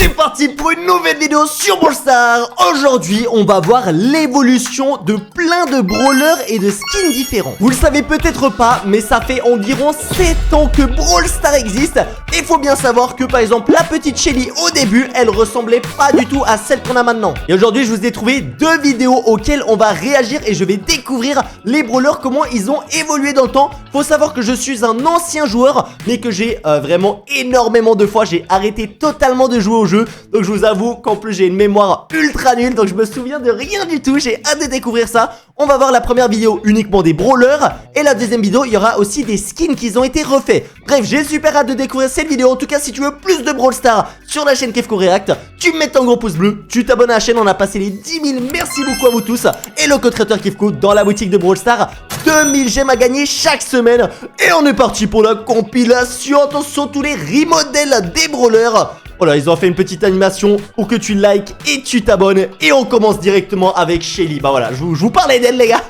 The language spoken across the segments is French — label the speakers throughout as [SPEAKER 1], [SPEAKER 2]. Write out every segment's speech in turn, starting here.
[SPEAKER 1] C'est parti pour une nouvelle vidéo sur Brawl Stars. Aujourd'hui, on va voir l'évolution de plein de brawlers et de skins différents. Vous le savez peut-être pas, mais ça fait environ 7 ans que Brawl Stars existe. Et il faut bien savoir que par exemple, la petite Shelly au début, elle ressemblait pas du tout à celle qu'on a maintenant. Et aujourd'hui, je vous ai trouvé 2 vidéos auxquelles on va réagir et je vais découvrir les brawlers, comment ils ont évolué dans le temps. Faut savoir que je suis un ancien joueur, mais que j'ai vraiment énormément de fois, j'ai arrêté totalement de jouer au jeu. Donc je vous avoue qu'en plus j'ai une mémoire ultra nulle, donc je me souviens de rien du tout. J'ai hâte de découvrir ça. On va voir la première vidéo uniquement des brawlers, et la deuxième vidéo il y aura aussi des skins qui ont été refaits. Bref, j'ai super hâte de découvrir cette vidéo. En tout cas, si tu veux plus de Brawl Stars sur la chaîne Kefko React, tu me mets ton gros pouce bleu, tu t'abonnes à la chaîne. On a passé les 10 000, merci beaucoup à vous tous. Et le code créateur Kefko dans la boutique de Brawl Stars, 2000 gemmes à gagner chaque semaine. Et on est parti pour la compilation. Attention, tous les remodèles des brawlers. Voilà, ils ont fait une petite animation pour que tu likes et tu t'abonnes. Et on commence directement avec Shelly. Bah voilà, je vous parlais d'elle, les gars.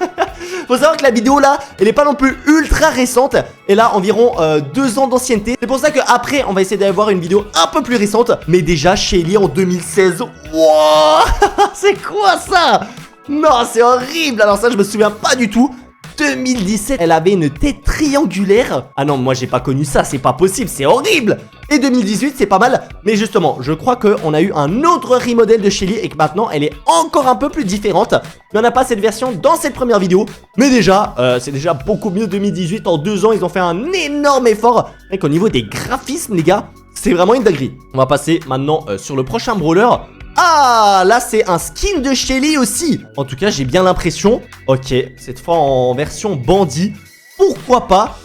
[SPEAKER 1] Faut savoir que la vidéo là, elle est pas non plus ultra récente. Elle a environ 2 ans d'ancienneté. C'est pour ça qu'après, on va essayer d'avoir une vidéo un peu plus récente. Mais déjà, Shelly en 2016. Wouah. C'est quoi ça? Non, c'est horrible. Alors ça, je me souviens pas du tout. 2017, elle avait une tête triangulaire. Ah non, moi j'ai pas connu ça, c'est pas possible, c'est horrible. Et 2018, c'est pas mal. Mais justement, je crois qu'on a eu un autre remodèle de Shelly et que maintenant elle est encore un peu plus différente. Mais on n'a pas cette version dans cette première vidéo. Mais déjà, c'est déjà beaucoup mieux. 2018, en 2 ans, ils ont fait un énorme effort. Mec, au niveau des graphismes, les gars, c'est vraiment une dinguerie. On va passer maintenant sur le prochain brawler. Ah, là c'est un skin de Shelly aussi. En tout cas, j'ai bien l'impression. Ok, cette fois en version bandit. Pourquoi pas?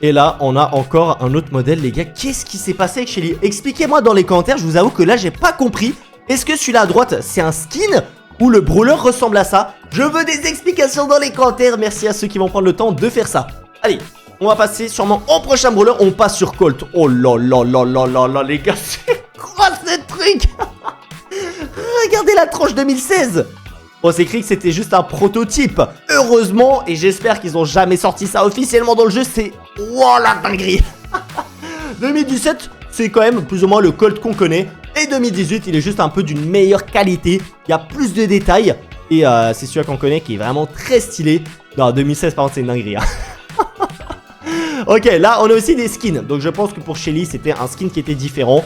[SPEAKER 1] Et là, on a encore un autre modèle, les gars. Qu'est-ce qui s'est passé avec Shelly? Expliquez-moi dans les commentaires, je vous avoue que là, j'ai pas compris. Est-ce que celui-là à droite, c'est un skin ou le brawler ressemble à ça? Je veux des explications dans les commentaires. Merci à ceux qui vont prendre le temps de faire ça. Allez, on va passer sûrement au prochain brawler. On passe sur Colt. Oh là là là là là là, les gars, c'est quoi ce truc? Regardez la tranche 2016. Bon, c'est écrit que c'était juste un prototype. Heureusement, et j'espère qu'ils ont jamais sorti ça officiellement dans le jeu. C'est... wow, la dinguerie. 2017, c'est quand même plus ou moins le Colt qu'on connaît. Et 2018, il est juste un peu d'une meilleure qualité. Il y a plus de détails. Et c'est celui qu'on connaît qui est vraiment très stylé. Non, 2016, par contre, c'est une dinguerie. Hein. Ok, là, on a aussi des skins. Donc, je pense que pour Shelly, c'était un skin qui était différent.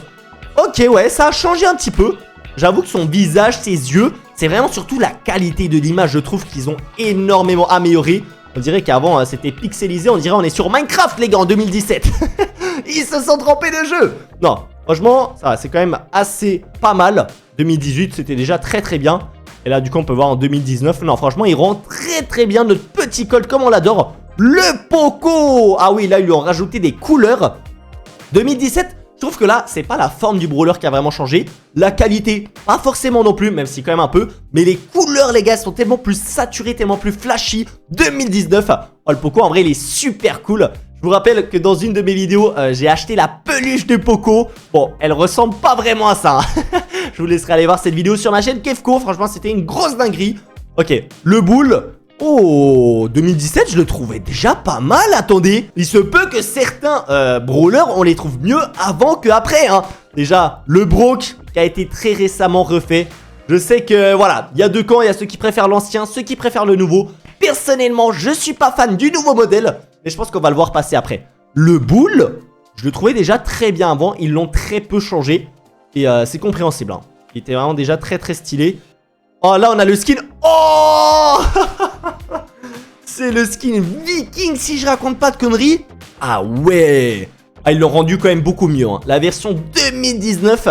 [SPEAKER 1] Ok, ouais, ça a changé un petit peu. J'avoue que son visage, ses yeux, c'est vraiment surtout la qualité de l'image. Je trouve qu'ils ont énormément amélioré. On dirait qu'avant, c'était pixelisé. On dirait on est sur Minecraft, les gars, en 2017. Ils se sont trompés de jeu. Non, franchement, ça c'est quand même assez pas mal. 2018, c'était déjà très très bien. Et là, du coup, on peut voir en 2019. Non, franchement, il rend très très bien notre petit Colt comme on l'adore. Le Poco. Ah oui, là, ils lui ont rajouté des couleurs. 2017... je trouve que là, c'est pas la forme du brawler qui a vraiment changé. La qualité, pas forcément non plus, même si quand même un peu. Mais les couleurs, les gars, sont tellement plus saturées, tellement plus flashy. 2019, oh, le Poco, en vrai, il est super cool. Je vous rappelle que dans une de mes vidéos, j'ai acheté la peluche de Poco. Bon, elle ressemble pas vraiment à ça. Hein. Je vous laisserai aller voir cette vidéo sur ma chaîne Kefko. Franchement, c'était une grosse dinguerie. Ok, le boule... oh, 2017, je le trouvais déjà pas mal, attendez. Il se peut que certains brawlers, on les trouve mieux avant qu'après, hein. Déjà, le Brock, qui a été très récemment refait. Je sais que, voilà, il y a 2 camps, il y a ceux qui préfèrent l'ancien, ceux qui préfèrent le nouveau. Personnellement, je suis pas fan du nouveau modèle, mais je pense qu'on va le voir passer après. Le Bull, je le trouvais déjà très bien avant, ils l'ont très peu changé. Et c'est compréhensible, hein. Il était vraiment déjà très très stylé. Oh, là, on a le skin... oh. C'est le skin Viking, si je raconte pas de conneries. Ah ouais. Ah, ils l'ont rendu quand même beaucoup mieux, hein. La version 2019.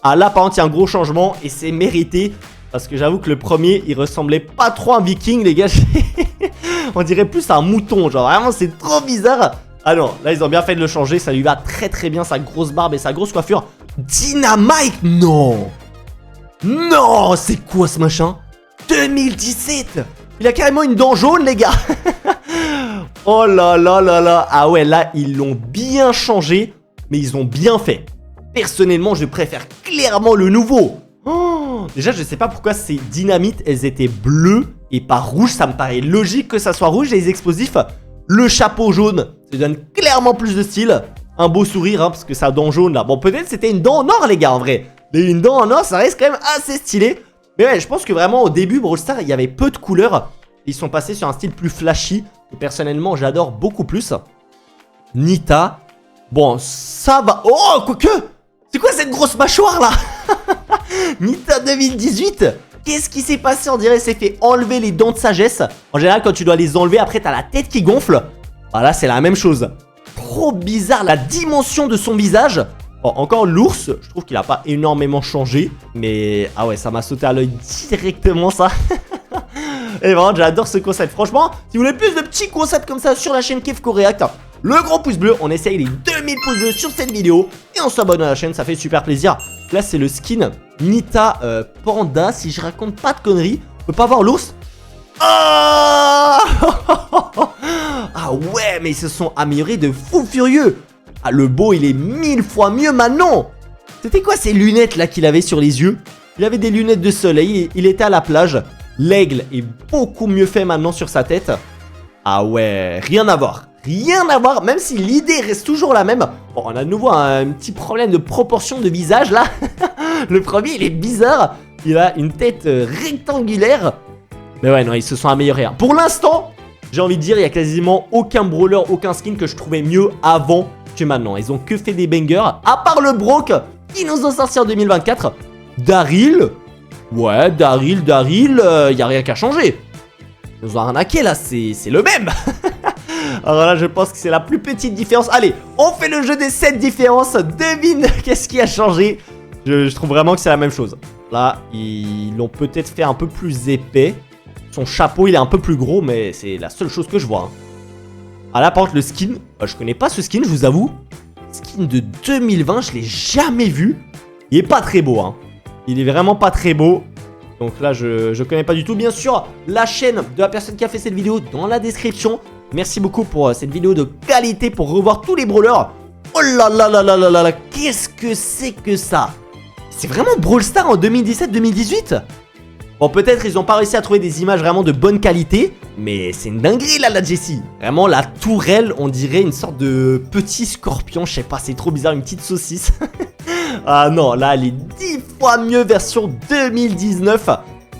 [SPEAKER 1] Ah là, par contre, il y a un gros changement. Et c'est mérité. Parce que j'avoue que le premier, il ressemblait pas trop à un Viking, les gars. On dirait plus à un mouton. Genre, vraiment, c'est trop bizarre. Ah non, là, ils ont bien fait de le changer. Ça lui va très très bien, sa grosse barbe et sa grosse coiffure. Dynamite, non. Non, c'est quoi ce machin? 2017. Il a carrément une dent jaune, les gars. Oh là là là là. Ah ouais, là, ils l'ont bien changé. Mais ils ont bien fait. Personnellement, je préfère clairement le nouveau. Oh, déjà, je sais pas pourquoi ces dynamites, elles étaient bleues et pas rouges. Ça me paraît logique que ça soit rouge, les explosifs. Le chapeau jaune, ça donne clairement plus de style. Un beau sourire, hein, parce que sa dent jaune, là. Bon, peut-être c'était une dent en or, les gars, en vrai. Mais une dent en or, ça reste quand même assez stylé. Mais ouais, je pense que vraiment au début, Brawl Stars, il y avait peu de couleurs. Ils sont passés sur un style plus flashy, que personnellement j'adore beaucoup plus. Nita. Bon, ça va. Oh, quoique. C'est quoi cette grosse mâchoire là? Nita 2018. Qu'est-ce qui s'est passé? On dirait s'est fait enlever les dents de sagesse. En général, quand tu dois les enlever, après t'as la tête qui gonfle. Voilà, c'est la même chose. Trop bizarre la dimension de son visage. Bon, encore l'ours, je trouve qu'il a pas énormément changé. Mais ah ouais, ça m'a sauté à l'œil directement ça. Et vraiment, j'adore ce concept. Franchement, si vous voulez plus de petits concepts comme ça sur la chaîne Kefko React, le gros pouce bleu, on essaye les 2000 pouces bleus sur cette vidéo. Et on s'abonne à la chaîne, ça fait super plaisir. Là, c'est le skin Nita Panda. Si je raconte pas de conneries, on peut pas voir l'ours. Ah ouais, mais ils se sont améliorés de fou furieux. Ah, le beau, il est 1000 fois mieux maintenant. C'était quoi ces lunettes là qu'il avait sur les yeux? Il avait des lunettes de soleil, il était à la plage. L'aigle est beaucoup mieux fait maintenant sur sa tête. Ah ouais, rien à voir. Rien à voir, même si l'idée reste toujours la même. Bon, on a de nouveau un petit problème de proportion de visage là. Le premier, il est bizarre. Il a une tête rectangulaire. Mais ouais, non, ils se sont améliorés. Pour l'instant, j'ai envie de dire, il y a quasiment aucun brawler, aucun skin que je trouvais mieux avant que maintenant. Ils ont que fait des bangers. À part le Brock, qui nous ont sorti en 2024. Daryl. Ouais, Daryl, il n'y a rien qu'à changer. Ils nous ont arnaqué là, c'est le même. Alors là, je pense que c'est la plus petite différence. Allez, on fait le jeu des 7 différences. Devine qu'est-ce qui a changé. Je trouve vraiment que c'est la même chose. Là, ils l'ont peut-être fait un peu plus épais. Son chapeau, il est un peu plus gros, mais c'est la seule chose que je vois. Ah là, par contre, le skin, je connais pas ce skin, je vous avoue. Skin de 2020, je l'ai jamais vu. Il est pas très beau, hein. Il est vraiment pas très beau. Donc là, je connais pas du tout. Bien sûr, la chaîne de la personne qui a fait cette vidéo dans la description. Merci beaucoup pour cette vidéo de qualité pour revoir tous les brawlers. Oh là là là là là là là, qu'est-ce que c'est que ça? C'est vraiment Brawl Stars en 2017-2018? Bon, peut-être ils ont pas réussi à trouver des images vraiment de bonne qualité, mais c'est une dinguerie là, la Jessie. Vraiment, la tourelle, on dirait une sorte de petit scorpion, je sais pas, c'est trop bizarre, une petite saucisse. Ah non, là, elle est 10 fois mieux version 2019.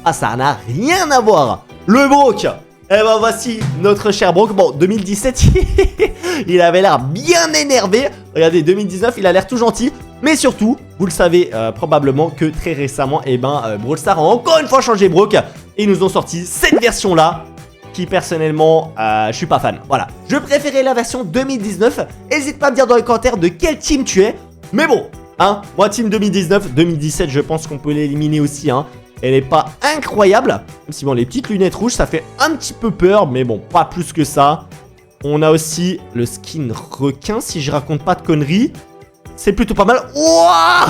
[SPEAKER 1] Ah, ça n'a rien à voir. Le Brock. Eh ben, voici notre cher Brock. Bon, 2017, il avait l'air bien énervé. Regardez, 2019, il a l'air tout gentil. Mais surtout, vous le savez probablement que très récemment, eh ben, Brawl Stars a encore une fois changé Brock. Et ils nous ont sorti cette version-là, qui personnellement, je suis pas fan. Voilà, je préférais la version 2019. N'hésite pas à me dire dans les commentaires de quel team tu es. Mais bon, hein, moi team 2019, 2017, je pense qu'on peut l'éliminer aussi, hein. Elle n'est pas incroyable. Même si bon, les petites lunettes rouges, ça fait un petit peu peur, mais bon, pas plus que ça. On a aussi le skin requin, si je raconte pas de conneries. C'est plutôt pas mal. Wouah.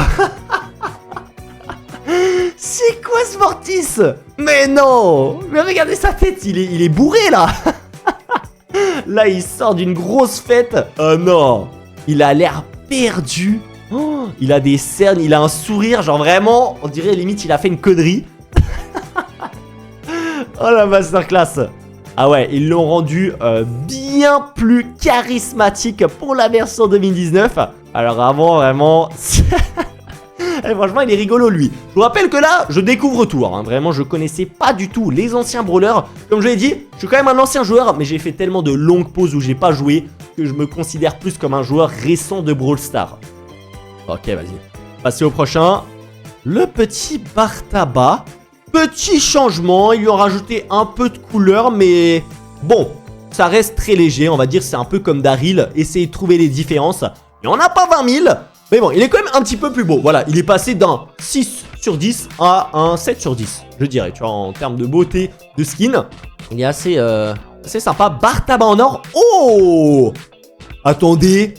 [SPEAKER 1] C'est quoi ce Mortis? Mais non. Mais regardez sa tête, il est bourré là. Là, il sort d'une grosse fête. Oh non. Il a l'air perdu. Oh, il a des cernes, il a un sourire, genre vraiment, on dirait limite il a fait une connerie. Oh la masterclass. Ah ouais, ils l'ont rendu bien plus charismatique pour la version 2019. Alors avant, vraiment... Et franchement, il est rigolo lui. Je vous rappelle que là, je découvre tout, hein. Vraiment, je connaissais pas du tout les anciens brawlers. Comme je l'ai dit, je suis quand même un ancien joueur, mais j'ai fait tellement de longues pauses où j'ai pas joué que je me considère plus comme un joueur récent de Brawl Stars. Ok, vas-y. Passez au prochain. Le petit Bartaba. Petit changement. Ils lui ont rajouté un peu de couleur, mais bon, ça reste très léger. On va dire c'est un peu comme Daryl. Essayez de trouver les différences. Il n'y en a pas 20 000. Mais bon, il est quand même un petit peu plus beau. Voilà, il est passé d'un 6 sur 10 à un 7 sur 10. Je dirais, tu vois, en termes de beauté de skin. Il est assez sympa. Bartaba en or. Oh! Attendez.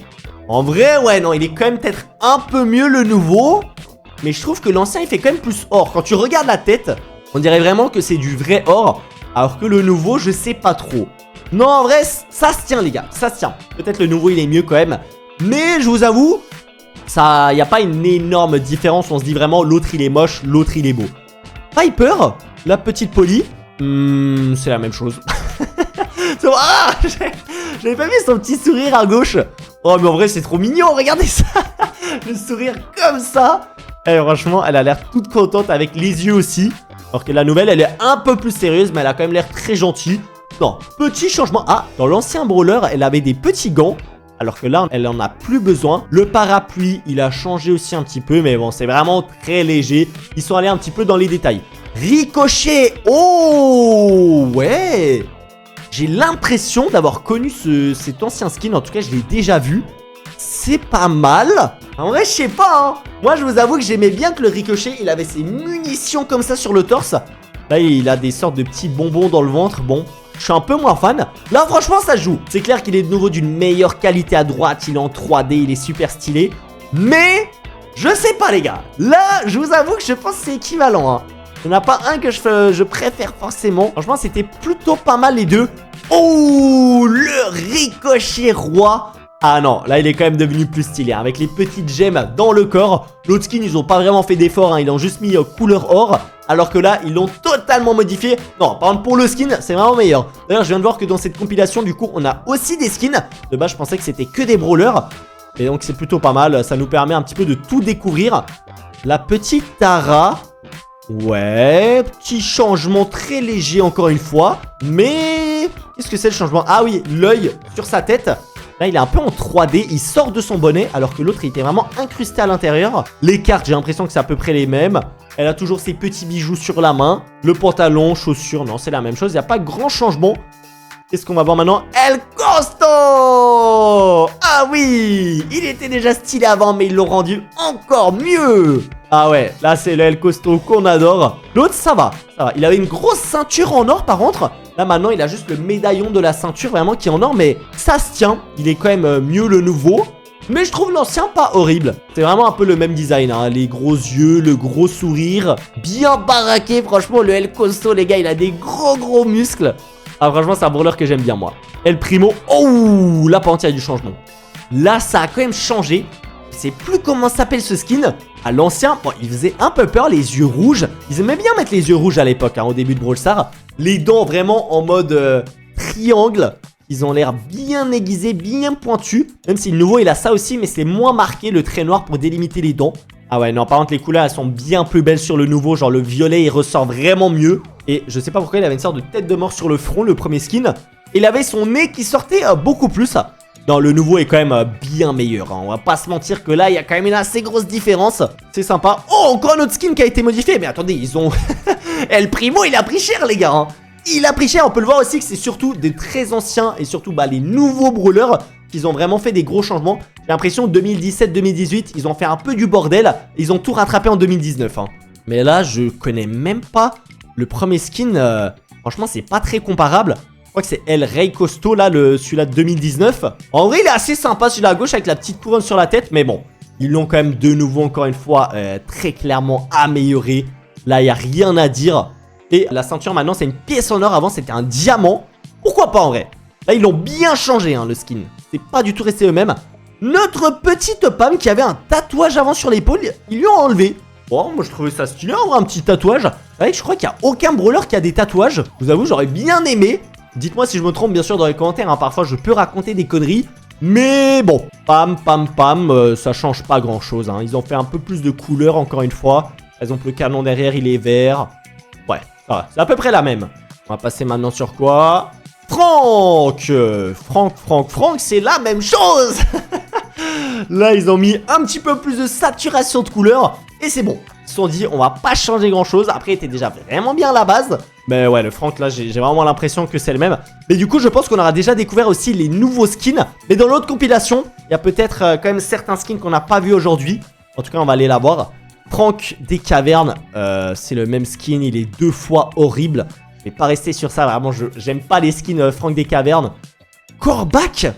[SPEAKER 1] En vrai, ouais, non, il est quand même peut-être un peu mieux le nouveau. Mais je trouve que l'ancien, il fait quand même plus or. Quand tu regardes la tête, on dirait vraiment que c'est du vrai or. Alors que le nouveau, je sais pas trop. Non, en vrai, ça se tient, les gars. Ça se tient. Peut-être le nouveau, il est mieux quand même. Mais je vous avoue, il n'y a pas une énorme différence. On se dit vraiment, l'autre, il est moche, l'autre, il est beau. Piper, la petite Polly, c'est la même chose. Ah, j'avais pas vu son petit sourire à gauche. Oh mais en vrai c'est trop mignon, regardez ça. Le sourire comme ça. Et franchement elle a l'air toute contente avec les yeux aussi. Alors que la nouvelle elle est un peu plus sérieuse, mais elle a quand même l'air très gentille. Non, petit changement. Ah, dans l'ancien brawler elle avait des petits gants, alors que là elle en a plus besoin. Le parapluie il a changé aussi un petit peu, mais bon c'est vraiment très léger. Ils sont allés un petit peu dans les détails. Ricochet. Oh ouais. J'ai l'impression d'avoir connu cet ancien skin. En tout cas, je l'ai déjà vu. C'est pas mal. En vrai, je sais pas, hein. Moi, je vous avoue que j'aimais bien que le Ricochet, il avait ses munitions comme ça sur le torse. Là, il a des sortes de petits bonbons dans le ventre. Bon, je suis un peu moins fan. Là, franchement, ça joue. C'est clair qu'il est de nouveau d'une meilleure qualité à droite. Il est en 3D, il est super stylé. Mais, je sais pas, les gars. Là, je vous avoue que je pense que c'est équivalent, hein. Il n'y en a pas un que je préfère forcément. Franchement, c'était plutôt pas mal les deux. Oh, le Ricochet roi. Ah non, là, il est quand même devenu plus stylé, hein, avec les petites gemmes dans le corps. L'autre skin, ils ont pas vraiment fait d'effort, hein, ils ont juste mis couleur or. Alors que là, ils l'ont totalement modifié. Non, par contre, pour le skin, c'est vraiment meilleur. D'ailleurs, je viens de voir que dans cette compilation, du coup, on a aussi des skins. De base, je pensais que c'était que des brawlers. Et donc, c'est plutôt pas mal. Ça nous permet un petit peu de tout découvrir. La petite Tara... Ouais, petit changement très léger encore une fois. Mais qu'est-ce que c'est le changement? Ah oui, l'œil sur sa tête. Là, il est un peu en 3D. Il sort de son bonnet alors que l'autre, il était vraiment incrusté à l'intérieur. Les cartes, j'ai l'impression que c'est à peu près les mêmes. Elle a toujours ses petits bijoux sur la main. Le pantalon, chaussures, non, c'est la même chose. Il n'y a pas grand changement. Qu'est-ce qu'on va voir maintenant? El Costo! Ah oui! Il était déjà stylé avant, mais ils l'ont rendu encore mieux! Ah ouais, là c'est le El Costo qu'on adore. L'autre, ça va, ça va. Il avait une grosse ceinture en or par contre. Là maintenant, il a juste le médaillon de la ceinture vraiment qui est en or, mais ça se tient. Il est quand même mieux le nouveau. Mais je trouve l'ancien pas horrible. C'est vraiment un peu le même design, hein. Les gros yeux, le gros sourire. Bien baraqué, franchement, le El Costo, les gars, il a des gros muscles. Ah franchement c'est un brawler que j'aime bien moi. El Primo, oh là par contre il y a du changement. Là ça a quand même changé. Je sais plus comment s'appelle ce skin. À l'ancien, bon il faisait un peu peur, les yeux rouges. Ils aimaient bien mettre les yeux rouges à l'époque, hein, au début de Brawl Stars. Les dents vraiment en mode triangle. Ils ont l'air bien aiguisés, bien pointus. Même si le nouveau il a ça aussi, mais c'est moins marqué le trait noir pour délimiter les dents. Ah ouais non par contre les couleurs elles sont bien plus belles sur le nouveau. Genre le violet il ressort vraiment mieux. Et je sais pas pourquoi il avait une sorte de tête de mort sur le front, le premier skin. Il avait son nez qui sortait beaucoup plus. Non, le nouveau est quand même bien meilleur, hein. On va pas se mentir que là, il y a quand même une assez grosse différence. C'est sympa. Oh, encore un autre skin qui a été modifié. Mais attendez, ils ont... El Primo, il a pris cher, les gars, hein. Il a pris cher. On peut le voir aussi que c'est surtout des très anciens et surtout les nouveaux brawlers qu'ils ont vraiment fait des gros changements. J'ai l'impression que 2017-2018, ils ont fait un peu du bordel. Ils ont tout rattrapé en 2019, hein. Mais là, je connais même pas... Le premier skin, franchement, c'est pas très comparable. Je crois que c'est El Rey Costo, là, celui-là de 2019. En vrai, il est assez sympa, celui-là à gauche, avec la petite couronne sur la tête. Mais bon, ils l'ont quand même de nouveau, encore une fois, très clairement amélioré. Là, il n'y a rien à dire. Et la ceinture, maintenant, c'est une pièce en or. Avant, c'était un diamant. Pourquoi pas, en vrai? Là, ils l'ont bien changé, hein, le skin. C'est pas du tout resté eux-mêmes. Notre petite Pam, qui avait un tatouage avant sur l'épaule, ils lui ont enlevé. Bon, moi je trouvais ça stylé, avoir un petit tatouage. C'est vrai que je crois qu'il n'y a aucun brawler qui a des tatouages. Je vous avoue, j'aurais bien aimé. Dites-moi si je me trompe, bien sûr, dans les commentaires, hein. Parfois, je peux raconter des conneries. Mais bon, pam, ça change pas grand-chose, hein. Ils ont fait un peu plus de couleurs, encore une fois. Par exemple, le canon derrière, il est vert. Ouais, ça va. C'est à peu près la même. On va passer maintenant sur quoi? Franck, c'est la même chose. Là, ils ont mis un petit peu plus de saturation de couleurs. Et c'est bon. Ils se sont dit, on va pas changer grand chose. Après, il était déjà vraiment bien à la base. Mais ouais, le Franck, là, j'ai vraiment l'impression que c'est le même. Mais du coup, je pense qu'on aura déjà découvert aussi les nouveaux skins. Mais dans l'autre compilation, il y a peut-être quand même certains skins qu'on n'a pas vu aujourd'hui. En tout cas, on va aller la voir. Franck des cavernes, c'est le même skin. Il est 2 fois horrible. Je vais pas rester sur ça. Vraiment, j'aime pas les skins Franck des cavernes. Corbac,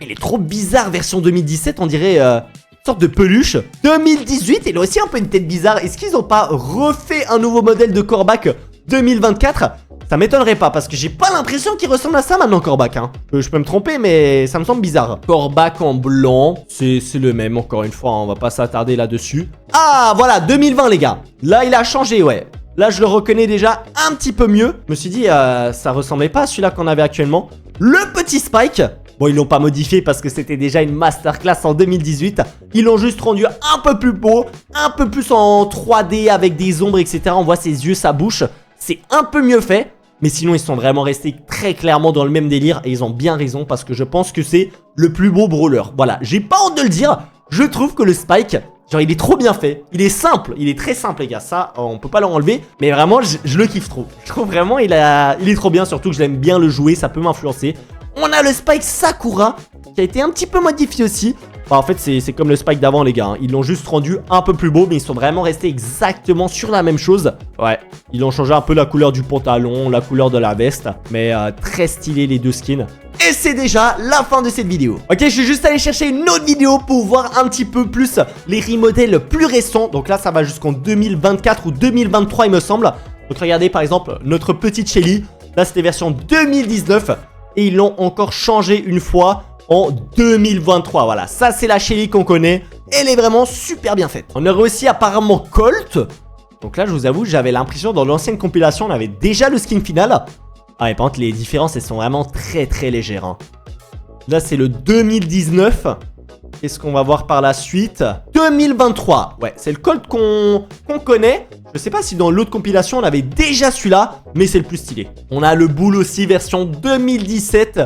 [SPEAKER 1] il est trop bizarre, version 2017, on dirait une sorte de peluche. 2018, il a aussi un peu une tête bizarre. Est-ce qu'ils ont pas refait un nouveau modèle de Corbac 2024? Ça m'étonnerait pas, parce que j'ai pas l'impression qu'il ressemble à ça maintenant, Corbac, hein. Je peux me tromper, mais ça me semble bizarre. Corbac en blanc, c'est le même, encore une fois, hein. On va pas s'attarder là-dessus. Ah, voilà, 2020, les gars. Là, il a changé, ouais. Là, je le reconnais déjà un petit peu mieux. Je me suis dit, ça ressemblait pas à celui-là qu'on avait actuellement. Le petit Spike. Bon, ils l'ont pas modifié parce que c'était déjà une masterclass en 2018. Ils l'ont juste rendu un peu plus beau, un peu plus en 3D avec des ombres, etc. On voit ses yeux, sa bouche. C'est un peu mieux fait. Mais sinon, ils sont vraiment restés très clairement dans le même délire. Et ils ont bien raison parce que je pense que c'est le plus beau brawler. Voilà, j'ai pas honte de le dire. Je trouve que le Spike, genre, il est trop bien fait. Il est simple, il est très simple, les gars. Ça, on peut pas l'enlever. Mais vraiment, je le kiffe trop. Je trouve vraiment, il est trop bien. Surtout que j'aime bien le jouer, ça peut m'influencer. On a le Spike Sakura qui a été un petit peu modifié aussi. Enfin, en fait, c'est comme le Spike d'avant, les gars. Hein. Ils l'ont juste rendu un peu plus beau, mais ils sont vraiment restés exactement sur la même chose. Ouais, ils ont changé un peu la couleur du pantalon, la couleur de la veste. Mais très stylé, les deux skins. Et c'est déjà la fin de cette vidéo. Ok, je suis juste allé chercher une autre vidéo pour voir un petit peu plus les remodels plus récents. Donc là, ça va jusqu'en 2024 ou 2023, il me semble. Donc regardez, par exemple, notre petite Shelly. Là, c'était version 2019. Et ils l'ont encore changé une fois en 2023. Voilà, ça c'est la Shelly qu'on connaît. Elle est vraiment super bien faite. On aurait aussi apparemment Colt. Donc là, je vous avoue, j'avais l'impression dans l'ancienne compilation, on avait déjà le skin final. Ah, et par contre, les différences, elles sont vraiment très très légères. Hein. Là, c'est le 2019. Qu'est-ce qu'on va voir par la suite? 2023. Ouais, c'est le Colt qu'on connaît. Je sais pas si dans l'autre compilation, on avait déjà celui-là, mais c'est le plus stylé. On a le Bull aussi, version 2017.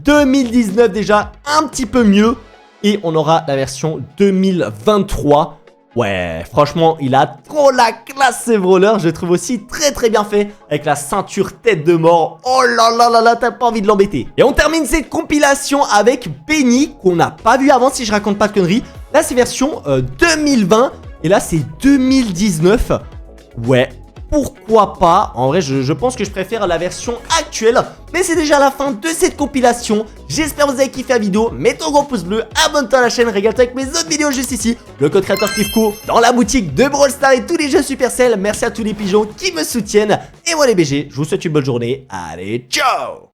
[SPEAKER 1] 2019 déjà, un petit peu mieux. Et on aura la version 2023. Ouais, franchement, il a trop la classe, ce brawler. Je le trouve aussi très très bien fait. Avec la ceinture tête de mort. Oh là là là là, t'as pas envie de l'embêter. Et on termine cette compilation avec Benny, qu'on n'a pas vu avant si je raconte pas de conneries. Là, c'est version 2020. Et là, c'est 2019. Ouais, pourquoi pas? En vrai, je pense que je préfère la version actuelle. Mais c'est déjà la fin de cette compilation. J'espère que vous avez kiffé la vidéo. Mets ton gros pouce bleu, abonne-toi à la chaîne, régale-toi avec mes autres vidéos juste ici. Le code créateur KIFCO dans la boutique de Brawl Stars et tous les jeux Supercell. Merci à tous les pigeons qui me soutiennent. Et moi les BG, je vous souhaite une bonne journée. Allez, ciao!